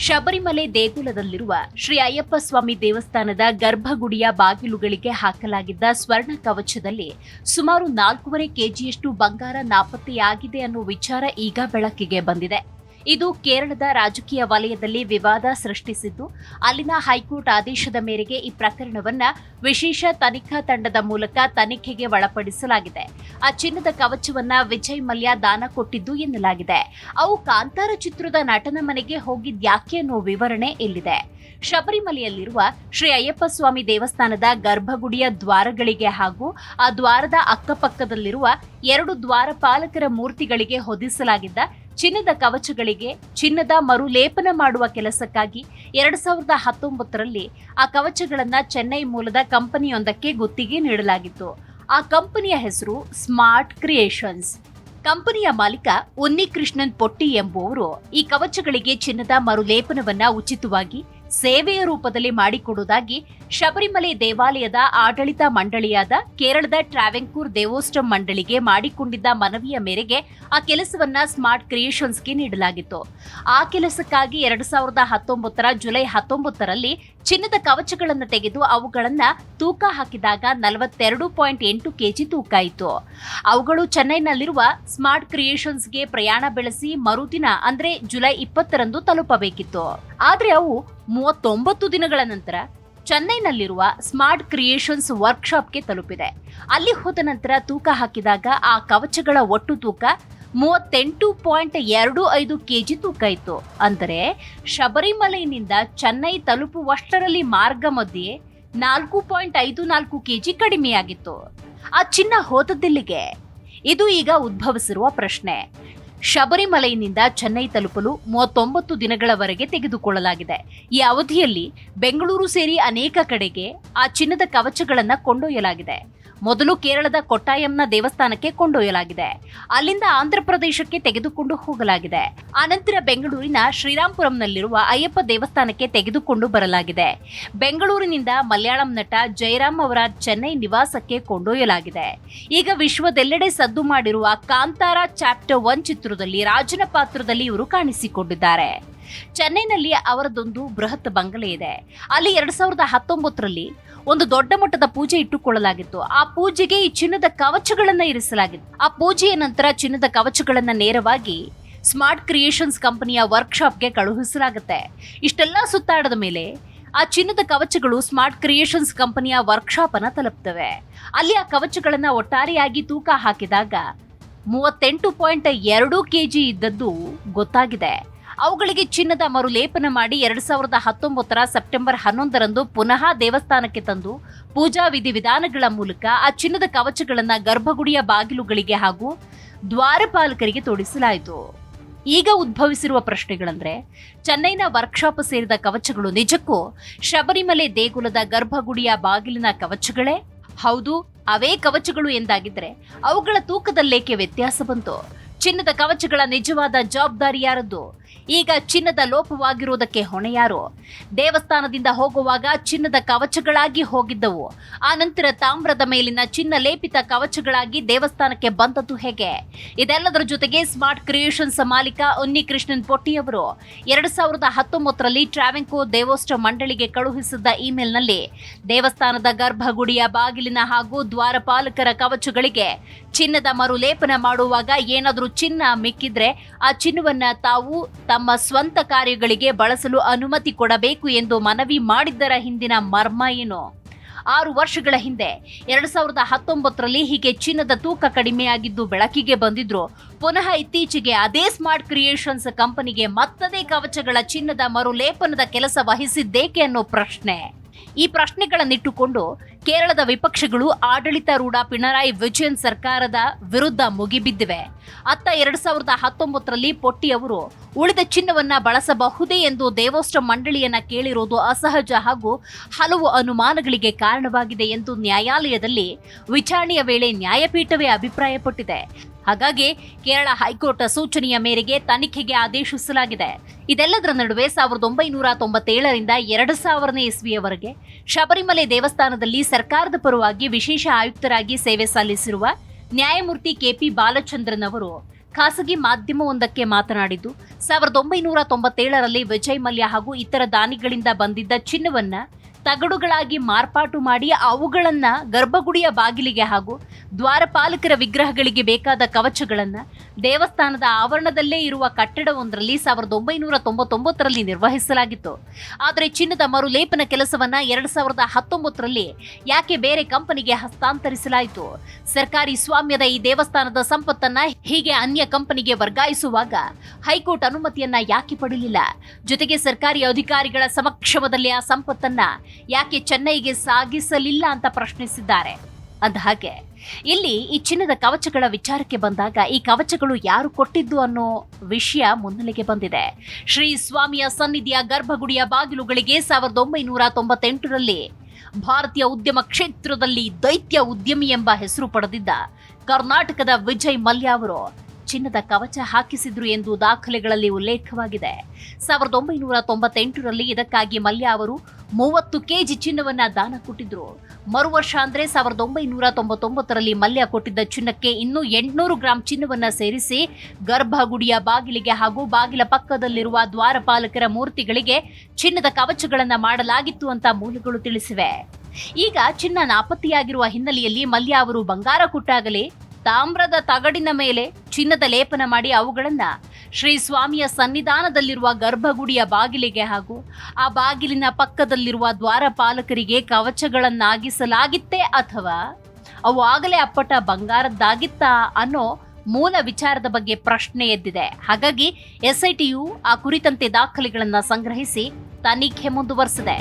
ಶಬರಿಮಲೆ ದೇಗುಲದಲ್ಲಿರುವ ಶ್ರೀ ಅಯ್ಯಪ್ಪ ಸ್ವಾಮಿ ದೇವಸ್ಥಾನದ ಗರ್ಭಗುಡಿಯ ಬಾಗಿಲುಗಳಿಗೆ ಹಾಕಲಾಗಿದ್ದ ಸ್ವರ್ಣ ಕವಚದಲ್ಲಿ ಸುಮಾರು 4.5 ಕೆಜಿಯಷ್ಟು ಬಂಗಾರ ನಾಪತ್ತೆಯಾಗಿದೆ ಅನ್ನೋ ವಿಚಾರ ಈಗ ಬೆಳಕಿಗೆ ಬಂದಿದೆ. ಇದು ಕೇರಳದ ರಾಜಕೀಯ ವಲಯದಲ್ಲಿ ವಿವಾದ ಸೃಷ್ಟಿಸಿದ್ದು, ಅಲ್ಲಿನ ಹೈಕೋರ್ಟ್ ಆದೇಶದ ಮೇರೆಗೆ ಈ ಪ್ರಕರಣವನ್ನ ವಿಶೇಷ ತನಿಖಾ ತಂಡದ ಮೂಲಕ ತನಿಖೆಗೆ ಒಳಪಡಿಸಲಾಗಿದೆ. ಆ ಚಿನ್ನದ ಕವಚವನ್ನ ವಿಜಯ್ ಮಲ್ಯ ದಾನ ಕೊಟ್ಟಿದ್ದು ಎನ್ನಲಾಗಿದೆ. ಅವು ಕಾಂತಾರ ಚಿತ್ರದ ನಟನ ಮನೆಗೆ ಹೋಗಿದ್ಯಾಕೆ ಅನ್ನೋ ವಿವರಣೆ ಇಲ್ಲಿದೆ. ಶಬರಿಮಲೆಯಲ್ಲಿರುವ ಶ್ರೀ ಅಯ್ಯಪ್ಪ ಸ್ವಾಮಿ ದೇವಸ್ಥಾನದ ಗರ್ಭಗುಡಿಯ ದ್ವಾರಗಳಿಗೆ ಹಾಗೂ ಆ ದ್ವಾರದ ಅಕ್ಕಪಕ್ಕದಲ್ಲಿರುವ 2 ದ್ವಾರಪಾಲಕರ ಮೂರ್ತಿಗಳಿಗೆ ಹೊದಿಸಲಾಗಿದ್ದ ಚಿನ್ನದ ಕವಚಗಳಿಗೆ ಚಿನ್ನದ ಮರುಲೇಪನ ಮಾಡುವ ಕೆಲಸಕ್ಕಾಗಿ 2019ರಲ್ಲಿ ಆ ಕವಚಗಳನ್ನ ಚೆನ್ನೈ ಮೂಲದ ಕಂಪನಿಯೊಂದಕ್ಕೆ ಗುತ್ತಿಗೆ ನೀಡಲಾಗಿತ್ತು. ಆ ಕಂಪನಿಯ ಹೆಸರು ಸ್ಮಾರ್ಟ್ ಕ್ರಿಯೇಷನ್ಸ್. ಕಂಪನಿಯ ಮಾಲೀಕ ಉನ್ನಿಕೃಷ್ಣನ್ ಪೊಟ್ಟಿ ಎಂಬುವರು ಈ ಕವಚಗಳಿಗೆ ಚಿನ್ನದ ಮರುಲೇಪನವನ್ನ ಉಚಿತವಾಗಿ ಸೇವೆಯ ರೂಪದಲ್ಲಿ ಮಾಡಿಕೊಡುವುದಾಗಿ ಶಬರಿಮಲೆ ದೇವಾಲಯದ ಆಡಳಿತ ಮಂಡಳಿಯಾದ ಕೇರಳದ ಟ್ರಾವೆಂಕೂರ್ ದೇವೋಸ್ಟಂ ಮಂಡಳಿಗೆ ಮಾಡಿಕೊಂಡಿದ್ದ ಮನವಿಯ ಮೇರೆಗೆ ಆ ಕೆಲಸವನ್ನ ಸ್ಮಾರ್ಟ್ ಕ್ರಿಯೇಷನ್ಸ್ಗೆ ನೀಡಲಾಗಿತ್ತು. ಆ ಕೆಲಸಕ್ಕಾಗಿ 2019ರ ಜುಲೈ 19ರಲ್ಲಿ ಚಿನ್ನದ ಕವಚಗಳನ್ನು ತೆಗೆದು ಅವುಗಳನ್ನ ತೂಕ ಹಾಕಿದಾಗ 42.8 ಕೆಜಿ ತೂಕ ಇತ್ತು. ಅವುಗಳು ಚೆನ್ನೈನಲ್ಲಿರುವ ಸ್ಮಾರ್ಟ್ ಕ್ರಿಯೇಷನ್ಸ್ಗೆ ಪ್ರಯಾಣ ಬೆಳೆಸಿ ಮರುದಿನ ಅಂದ್ರೆ ಜುಲೈ 20ರಂದು ತಲುಪಬೇಕಿತ್ತು. ಆದ್ರೆ ಅವು 39 ದಿನಗಳ ನಂತರ ಚೆನ್ನೈನಲ್ಲಿರುವ ಸ್ಮಾರ್ಟ್ ಕ್ರಿಯೇಷನ್ಸ್ ವರ್ಕ್ಶಾಪ್ಗೆ ತಲುಪಿದೆ. ಅಲ್ಲಿ ಹೋದ ನಂತರ ತೂಕ ಹಾಕಿದಾಗ ಆ ಕವಚಗಳ ಒಟ್ಟು ತೂಕ 38.25 ಕೆಜಿ ತೂಕ ಇತ್ತು. ಅಂದರೆ ಶಬರಿಮಲೆಯಿಂದ ಚೆನ್ನೈ ತಲುಪುವಷ್ಟರಲ್ಲಿ ಮಾರ್ಗ ಮಧ್ಯೆ 4.54 ಕೆಜಿ ಕಡಿಮೆಯಾಗಿತ್ತು. ಆ ಚಿನ್ನ ಹೋದದ್ದೆಲ್ಲಿಗೆ? ಇದು ಈಗ ಉದ್ಭವಿಸಿರುವ ಪ್ರಶ್ನೆ. ಶಬರಿಮಲೆಯಿಂದ ಚೆನ್ನೈ ತಲುಪಲು 39 ದಿನಗಳವರೆಗೆ ತೆಗೆದುಕೊಳ್ಳಲಾಗಿದೆ. ಈ ಅವಧಿಯಲ್ಲಿ ಬೆಂಗಳೂರು ಸೇರಿ ಅನೇಕ ಕಡೆಗೆ ಆ ಚಿನ್ನದ ಕವಚಗಳನ್ನು ಕೊಂಡೊಯ್ಯಲಾಗಿದೆ. ಮೊದಲು ಕೇರಳದ ಕೊಟ್ಟಾಯಂನ ದೇವಸ್ಥಾನಕ್ಕೆ ಕೊಂಡೊಯ್ಯಲಾಗಿದೆ. ಅಲ್ಲಿಂದ ಆಂಧ್ರ ಪ್ರದೇಶಕ್ಕೆ ತೆಗೆದುಕೊಂಡು ಹೋಗಲಾಗಿದೆ. ಆನಂತರ ಬೆಂಗಳೂರಿನ ಶ್ರೀರಾಂಪುರಂನಲ್ಲಿರುವ ಅಯ್ಯಪ್ಪ ದೇವಸ್ಥಾನಕ್ಕೆ ತೆಗೆದುಕೊಂಡು ಬರಲಾಗಿದೆ. ಬೆಂಗಳೂರಿನಿಂದ ಮಲಯಾಳಂ ನಟ ಜಯರಾಮ್ ಅವರ ಚೆನ್ನೈ ನಿವಾಸಕ್ಕೆ ಕೊಂಡೊಯ್ಯಲಾಗಿದೆ. ಈಗ ವಿಶ್ವದೆಲ್ಲೆಡೆ ಸದ್ದು ಮಾಡಿರುವ ಕಾಂತಾರ ಚಾಪ್ಟರ್ 1 ಚಿತ್ರದಲ್ಲಿ ರಾಜನ ಪಾತ್ರದಲ್ಲಿ ಇವರು ಕಾಣಿಸಿಕೊಂಡಿದ್ದಾರೆ. ಚೆನ್ನೈನಲ್ಲಿ ಅವರದೊಂದು ಬೃಹತ್ ಬಂಗಲೆ ಇದೆ. ಅಲ್ಲಿ 2019ರಲ್ಲಿ ಒಂದು ದೊಡ್ಡ ಮಟ್ಟದ ಪೂಜೆ ಇಟ್ಟುಕೊಳ್ಳಲಾಗಿತ್ತು. ಆ ಪೂಜೆಗೆ ಈ ಚಿನ್ನದ ಕವಚಗಳನ್ನ ಇರಿಸಲಾಗಿತ್ತು. ಆ ಪೂಜೆಯ ನಂತರ ಚಿನ್ನದ ಕವಚಗಳನ್ನ ನೇರವಾಗಿ ಸ್ಮಾರ್ಟ್ ಕ್ರಿಯೇಷನ್ಸ್ ಕಂಪನಿಯ ವರ್ಕ್ಶಾಪ್ಗೆ ಕಳುಹಿಸಲಾಗುತ್ತೆ. ಇಷ್ಟೆಲ್ಲ ಸುತ್ತಾಡದ ಮೇಲೆ ಆ ಚಿನ್ನದ ಕವಚಗಳು ಸ್ಮಾರ್ಟ್ ಕ್ರಿಯೇಷನ್ಸ್ ಕಂಪನಿಯ ವರ್ಕ್ಶಾಪ್ ಅನ್ನ ತಲುಪ್ತವೆ. ಅಲ್ಲಿ ಆ ಕವಚಗಳನ್ನ ಒಟ್ಟಾರೆಯಾಗಿ ತೂಕ ಹಾಕಿದಾಗ 38.2 ಕೆಜಿ ಇದ್ದದ್ದು ಗೊತ್ತಾಗಿದೆ. ಅವುಗಳಿಗೆ ಚಿನ್ನದ ಮರುಲೇಪನ ಮಾಡಿ 2019ರ ಸೆಪ್ಟೆಂಬರ್ 11ರಂದು ಪುನಃ ದೇವಸ್ಥಾನಕ್ಕೆ ತಂದು ಪೂಜಾ ವಿಧಿವಿಧಾನಗಳ ಮೂಲಕ ಆ ಚಿನ್ನದ ಕವಚಗಳನ್ನ ಗರ್ಭಗುಡಿಯ ಬಾಗಿಲುಗಳಿಗೆ ಹಾಗೂ ದ್ವಾರಪಾಲಕರಿಗೆ ತೊಡಿಸಲಾಯಿತು. ಈಗ ಉದ್ಭವಿಸಿರುವ ಪ್ರಶ್ನೆಗಳಂದ್ರೆ, ಚೆನ್ನೈನ ವರ್ಕ್ಶಾಪ್ ಸೇರಿದ ಕವಚಗಳು ನಿಜಕ್ಕೂ ಶಬರಿಮಲೆ ದೇಗುಲದ ಗರ್ಭಗುಡಿಯ ಬಾಗಿಲಿನ ಕವಚಗಳೇ? ಹೌದು, ಅವೇ ಕವಚಗಳು ಎಂದಾಗಿದ್ರೆ ಅವುಗಳ ತೂಕದಲ್ಲೇಕೆ ವ್ಯತ್ಯಾಸ ಬಂತು? ಚಿನ್ನದ ಕವಚಗಳ ನಿಜವಾದ ಜವಾಬ್ದಾರಿ ಯಾರದ್ದು? ಈಗ ಚಿನ್ನದ ಲೋಪವಾಗಿರುವುದಕ್ಕೆ ಹೊಣೆ ಯಾರು? ದೇವಸ್ಥಾನದಿಂದ ಹೋಗುವಾಗ ಚಿನ್ನದ ಕವಚಗಳಾಗಿ ಹೋಗಿದ್ದವು, ಆ ನಂತರ ತಾಮ್ರದ ಮೇಲಿನ ಚಿನ್ನ ಲೇಪಿತ ಕವಚಗಳಾಗಿ ದೇವಸ್ಥಾನಕ್ಕೆ ಬಂದದ್ದು ಹೇಗೆ? ಇದೆಲ್ಲದರ ಜೊತೆಗೆ ಸ್ಮಾರ್ಟ್ ಕ್ರಿಯೇಷನ್ಸ್ ಮಾಲೀಕ ಉನ್ನಿಕೃಷ್ಣನ್ ಪೊಟ್ಟಿ ಅವರು 2019ರಲ್ಲಿ ಟ್ರಾವೆಂಕೋ ದೇವೋಸ್ಟ ಮಂಡಳಿಗೆ ಕಳುಹಿಸಿದ್ದ ಇಮೇಲ್ನಲ್ಲಿ ದೇವಸ್ಥಾನದ ಗರ್ಭಗುಡಿಯ ಬಾಗಿಲಿನ ಹಾಗೂ ದ್ವಾರಪಾಲಕರ ಕವಚಗಳಿಗೆ ಚಿನ್ನದ ಮರುಲೇಪನ ಮಾಡುವಾಗ ಏನಾದರೂ ಚಿನ್ನ ಮಿಕ್ಕಿದ್ರೆ ಆ ಚಿನ್ನವನ್ನ ತಾವು ತಮ್ಮ ಸ್ವಂತ ಕಾರ್ಯಗಳಿಗೆ ಬಳಸಲು ಅನುಮತಿ ಕೊಡಬೇಕು ಎಂದು ಮನವಿ ಮಾಡಿದ್ದರ ಹಿಂದಿನ ಮರ್ಮ ಏನು? 6 ವರ್ಷಗಳ ಹಿಂದೆ 2019ರಲ್ಲಿ ಹೀಗೆ ಚಿನ್ನದ ತೂಕ ಕಡಿಮೆಯಾಗಿದ್ದು ಬೆಳಕಿಗೆ ಬಂದಿದ್ರು. ಪುನಃ ಇತ್ತೀಚೆಗೆ ಅದೇ ಸ್ಮಾರ್ಟ್ ಕ್ರಿಯೇಷನ್ಸ್ ಕಂಪನಿಗೆ ಮತ್ತದೇ ಕವಚಗಳ ಚಿನ್ನದ ಮರುಲೇಪನದ ಕೆಲಸ ವಹಿಸಿದ್ದೇಕೆ ಅನ್ನೋ ಪ್ರಶ್ನೆ. ಈ ಪ್ರಶ್ನೆಗಳನ್ನಿಟ್ಟುಕೊಂಡು ಕೇರಳದ ವಿಪಕ್ಷಗಳು ಆಡಳಿತಾರೂಢ ಪಿಣರಾಯಿ ವಿಜಯನ್ ಸರ್ಕಾರದ ವಿರುದ್ಧ ಮುಗಿಬಿದ್ದಿವೆ. ಅತ್ತ 2019ರಲ್ಲಿ ಪೊಟ್ಟಿ ಅವರು ಉಳಿದ ಚಿನ್ನವನ್ನ ಬಳಸಬಹುದೇ ಎಂದು ದೇವೋಸ್ಟ ಮಂಡಳಿಯನ್ನ ಕೇಳಿರೋದು ಅಸಹಜ ಹಾಗೂ ಹಲವು ಅನುಮಾನಗಳಿಗೆ ಕಾರಣವಾಗಿದೆ ಎಂದು ನ್ಯಾಯಾಲಯದಲ್ಲಿ ವಿಚಾರಣೆಯ ವೇಳೆ ನ್ಯಾಯಪೀಠವೇ ಅಭಿಪ್ರಾಯಪಟ್ಟಿದೆ. ಹಾಗಾಗಿ ಕೇರಳ ಹೈಕೋರ್ಟ್ ಸೂಚನೆಯ ಮೇರೆಗೆ ತನಿಖೆಗೆ ಆದೇಶಿಸಲಾಗಿದೆ. ಇದೆಲ್ಲದರ ನಡುವೆ 1997ರಿಂದ 2000ನೇ ಇಸ್ವಿಯವರೆಗೆ ಶಬರಿಮಲೆ ದೇವಸ್ಥಾನದಲ್ಲಿ ಸರ್ಕಾರದ ಪರವಾಗಿ ವಿಶೇಷ ಆಯುಕ್ತರಾಗಿ ಸೇವೆ ಸಲ್ಲಿಸಿರುವ ನ್ಯಾಯಮೂರ್ತಿ ಕೆಪಿ ಬಾಲಚಂದ್ರನ್ ಅವರು ಖಾಸಗಿ ಮಾಧ್ಯಮವೊಂದಕ್ಕೆ ಮಾತನಾಡಿದ್ದು 1997ರಲ್ಲಿ ವಿಜಯ್ ಮಲ್ಯ ಹಾಗೂ ಇತರ ದಾನಿಗಳಿಂದ ಬಂದಿದ್ದ ಚಿನ್ನವನ್ನ ತಗಡುಗಳಾಗಿ ಮಾರ್ಪಾಟು ಮಾಡಿ ಅವುಗಳನ್ನ ಗರ್ಭಗುಡಿಯ ಬಾಗಿಲಿಗೆ ಹಾಗೂ ದ್ವಾರಪಾಲಕರ ವಿಗ್ರಹಗಳಿಗೆ ಬೇಕಾದ ಕವಚಗಳನ್ನ ದೇವಸ್ಥಾನದ ಆವರಣದಲ್ಲೇ ಇರುವ ಕಟ್ಟಡವೊಂದರಲ್ಲಿ 1999ರಲ್ಲಿ ನಿರ್ವಹಿಸಲಾಗಿತ್ತು. ಆದರೆ ಚಿನ್ನದ ಮರುಲೇಪನ ಕೆಲಸವನ್ನ 2019ರಲ್ಲಿ ಯಾಕೆ ಬೇರೆ ಕಂಪನಿಗೆ ಹಸ್ತಾಂತರಿಸಲಾಯಿತು? ಸರ್ಕಾರಿ ಸ್ವಾಮ್ಯದ ಈ ದೇವಸ್ಥಾನದ ಸಂಪತ್ತನ್ನ ಹೀಗೆ ಅನ್ಯ ಕಂಪನಿಗೆ ವರ್ಗಾಯಿಸುವಾಗ ಹೈಕೋರ್ಟ್ ಅನುಮತಿಯನ್ನ ಯಾಕೆ ಪಡೆಯಲಿಲ್ಲ? ಜೊತೆಗೆ ಸರ್ಕಾರಿ ಅಧಿಕಾರಿಗಳ ಸಮಕ್ಷಮದಲ್ಲಿ ಆ ಸಂಪತ್ತನ್ನ ಯಾಕೆ ಚೆನ್ನೈಗೆ ಸಾಗಿಸಲಿಲ್ಲ ಅಂತ ಪ್ರಶ್ನಿಸಿದ್ದಾರೆ. ಅಂದಹಾಗೆ ಇಲ್ಲಿ ಈ ಚಿನ್ನದ ಕವಚಗಳ ವಿಚಾರಕ್ಕೆ ಬಂದಾಗ ಈ ಕವಚಗಳು ಯಾರು ಕೊಟ್ಟಿದ್ದು ಅನ್ನೋ ವಿಷಯ ಮುನ್ನೆಲೆಗೆ ಬಂದಿದೆ. ಶ್ರೀ ಸ್ವಾಮಿಯ ಸನ್ನಿಧಿಯ ಗರ್ಭಗುಡಿಯ ಬಾಗಿಲುಗಳಿಗೆ 1998ರಲ್ಲಿ ಭಾರತೀಯ ಉದ್ಯಮ ಕ್ಷೇತ್ರದಲ್ಲಿ ದೈತ್ಯ ಉದ್ಯಮಿ ಎಂಬ ಹೆಸರು ಪಡೆದಿದ್ದ ಕರ್ನಾಟಕದ ವಿಜಯ್ ಮಲ್ಯ ಅವರು ಚಿನ್ನದ ಕವಚ ಹಾಕಿಸಿದ್ರು ಎಂದು ದಾಖಲೆಗಳಲ್ಲಿ ಉಲ್ಲೇಖವಾಗಿದೆ. 1998ರಲ್ಲಿ ಇದಕ್ಕಾಗಿ ಮಲ್ಯ ಅವರು 30 ಕೆಜಿ ಚಿನ್ನವನ್ನ ದಾನ ಕೊಟ್ಟಿದ್ರು. ಮರುವರ್ಷ ಅಂದ್ರೆ 1999ರಲ್ಲಿ ಮಲ್ಯ ಕೊಟ್ಟಿದ್ದ ಚಿನ್ನಕ್ಕೆ ಇನ್ನೂ 800 ಗ್ರಾಂ ಚಿನ್ನವನ್ನ ಸೇರಿಸಿ ಗರ್ಭಗುಡಿಯ ಬಾಗಿಲಿಗೆ ಹಾಗೂ ಬಾಗಿಲ ಪಕ್ಕದಲ್ಲಿರುವ ದ್ವಾರಪಾಲಕರ ಮೂರ್ತಿಗಳಿಗೆ ಚಿನ್ನದ ಕವಚಗಳನ್ನ ಮಾಡಲಾಗಿತ್ತು ಅಂತ ಮೂಲಗಳು ತಿಳಿಸಿವೆ. ಈಗ ಚಿನ್ನ ನಾಪತ್ತೆಯಾಗಿರುವ ಹಿನ್ನೆಲೆಯಲ್ಲಿ ಮಲ್ಯ ಅವರು ಬಂಗಾರ ಕೊಟ್ಟಾಗಲೇ ತಾಮ್ರದ ತಗಡಿನ ಮೇಲೆ ಚಿನ್ನದ ಲೇಪನ ಮಾಡಿ ಅವುಗಳನ್ನ ಶ್ರೀ ಸ್ವಾಮಿಯ ಸನ್ನಿಧಾನದಲ್ಲಿರುವ ಗರ್ಭಗುಡಿಯ ಬಾಗಿಲಿಗೆ ಹಾಗೂ ಆ ಬಾಗಿಲಿನ ಪಕ್ಕದಲ್ಲಿರುವ ದ್ವಾರಪಾಲಕರಿಗೆ ಕವಚಗಳನ್ನಾಗಿಸಲಾಗಿತ್ತೇ ಅಥವಾ ಅವು ಆಗಲೇ ಅಪ್ಪಟ ಬಂಗಾರದ್ದಾಗಿತ್ತಾ ಅನ್ನೋ ಮೂಲ ವಿಚಾರದ ಬಗ್ಗೆ ಪ್ರಶ್ನೆ ಎದ್ದಿದೆ. ಹಾಗಾಗಿ ಎಸ್ಐಟಿಯು ಆ ಕುರಿತಂತೆ ದಾಖಲೆಗಳನ್ನ ಸಂಗ್ರಹಿಸಿ ತನಿಖೆ ಮುಂದುವರೆಸಿದೆ.